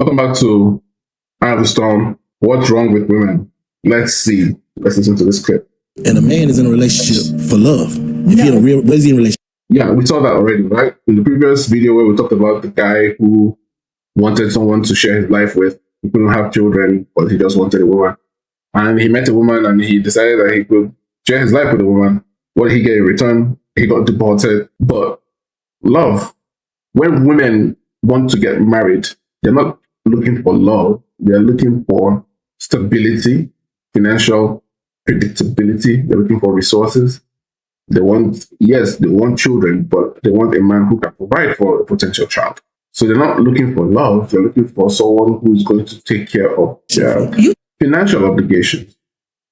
Welcome back to Eye of the Storm. What's wrong with women? Let's see. Let's listen to this clip. And a man is in a relationship for love. If you're in a real, what is he in a relationship? Yeah, we saw that already, right? In the previous video where we talked about the guy who wanted someone to share his life with. He couldn't have children, but he just wanted a woman. And he met a woman and he decided that he could share his life with a woman. What did he get in return? He got deported. But love, when women want to get married, they're not looking for love. They're looking for stability, financial predictability. They're looking for resources. They want children, but they want a man who can provide for a potential child. So they're not looking for love. They're looking for someone who's going to take care of their financial obligations,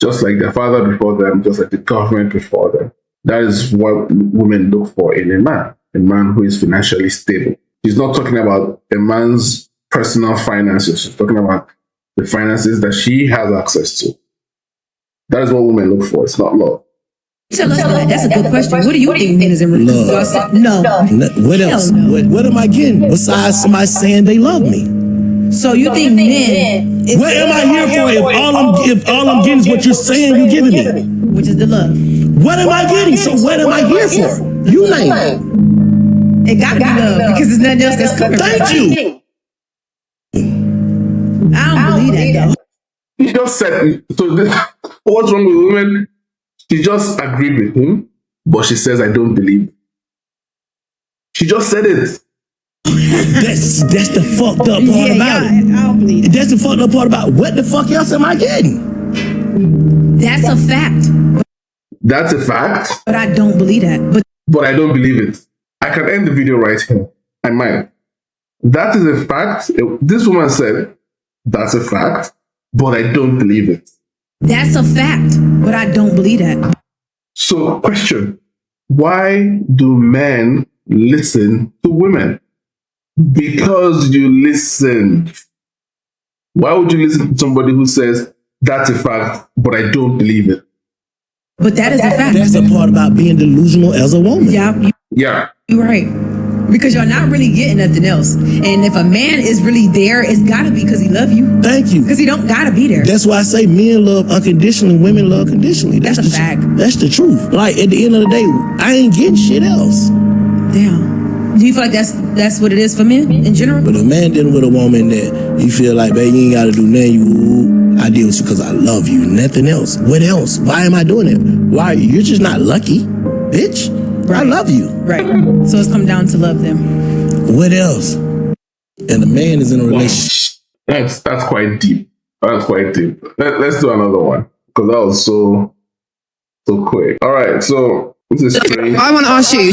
just like their father before them, just like the government before them. That is what women look for in a man who is financially stable. She's not talking about a man's personal finances. She's talking about the finances that she has access to. That is what women look for. It's not love. Tell us that. That's a good question. What do you think men is in relationship? No. What else? What am I getting besides somebody saying they love me? So you think men? What am I here for if all I'm getting is what you're saying you're giving me? Which is the love. What am I getting? So what am I here for? You name it. It gotta be love because there's nothing else that's coming. Thank you. I don't believe that though. He just said, what's wrong with women? She just agreed with him, but she says, I don't believe. She just said it. That's the fucked up part about it. I don't believe it. That's the fucked up part about it. What the fuck else am I getting? That's a fact. That's a fact? But I don't believe that. But I don't believe it. I can end the video right here. I might. That is a fact. This woman said, that's a fact, but I don't believe it. That's a fact, but I don't believe that. So, question. Why do men listen to women? Because you listen. Why would you listen to somebody who says, that's a fact, but I don't believe it? But that is a fact. That's the part about being delusional as a woman. Yeah. You're right. Because you're not really getting nothing else. And if a man is really there, it's gotta be because he love you. Thank you. Because he don't gotta be there. That's why I say men love unconditionally, women love conditionally. That's a fact. That's the truth. Like at the end of the day, I ain't getting shit else. Damn. Do you feel like that's what it is for men in general? But a man dealing with a woman that you feel like, babe, you ain't gotta do nothing. I deal with you because I love you. Nothing else. What else? Why am I doing it? Why? You're just not lucky, bitch. Right. I love you. Right. So it's come down to love them. What else? And a man is in a relationship. That's quite deep. That's quite deep. Let's do another one because that was so quick. All right. So this is strange. I want to ask you.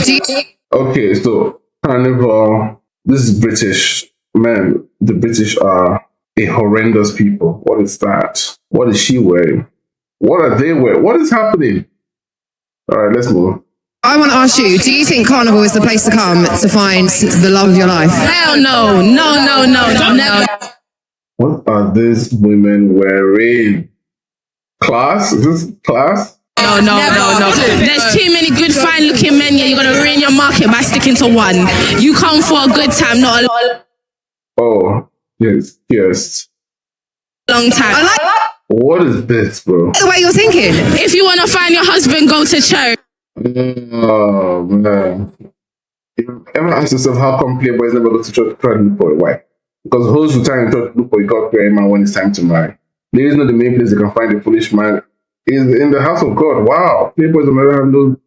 Okay. So Carnival. This is British. Man, the British are a horrendous people. What is that? What is she wearing? What are they wearing? What is happening? All right. Let's move. I want to ask you, do you think Carnival is the place to come to find the love of your life? Hell no. No, never. What are these women wearing? Class? Is this class? No. There's too many good, fine-looking men here. You're going to ruin your market by sticking to one. You come for a good time, not a Oh, yes. long time. What is this, bro? The way you're thinking. If you want to find your husband, go to church. Oh, man. You ever ask yourself how come playboys never go to church to try to look for a wife? Because hoes who try and church look for a God-fearing man when it's time to marry. Ladies know the main place they can find a foolish man is in the house of God. Wow. Playboys on the other hand,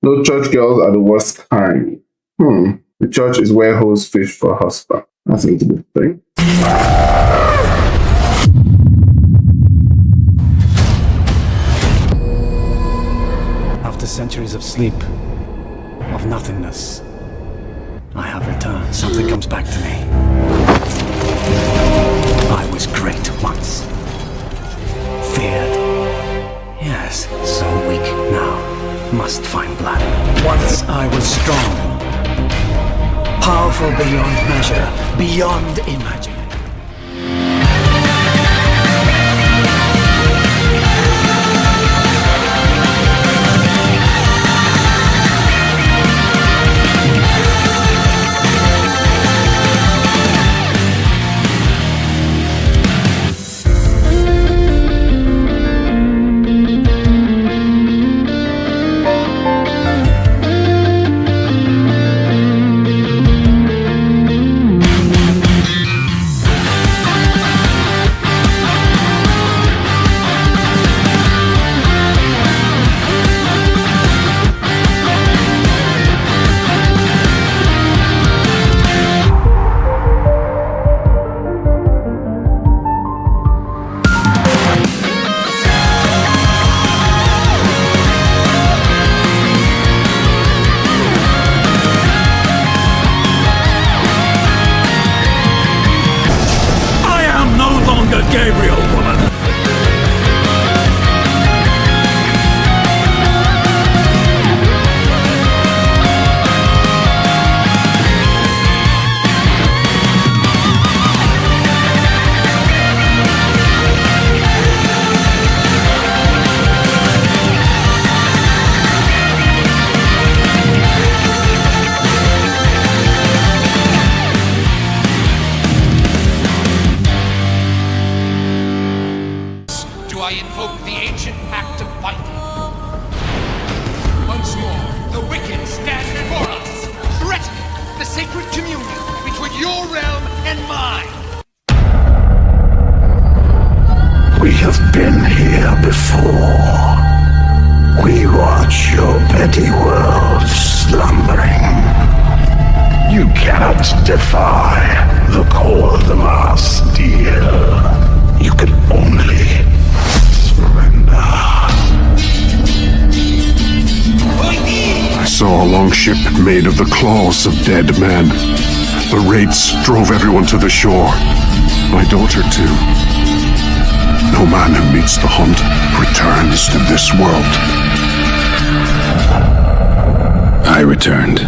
no church girls are the worst kind. The church is where hoes fish for a husband. That's a little bit thing. After centuries of sleep, of nothingness, I have returned. Something comes back to me. I was great once. Feared. Yes, so weak now. Must find blood. Once I was strong. Powerful beyond measure. Beyond imagining. invoke the ancient pact of Viking. Once more, the wicked stand before us, threatening the sacred communion between your realm and mine. We have been here before. We watch your petty world slumbering. You cannot defy the core of the mass deal. You can only surrender. I saw a longship made of the claws of dead men. The wraiths drove everyone to the shore. My daughter too. No man who meets the hunt returns to this world. I returned.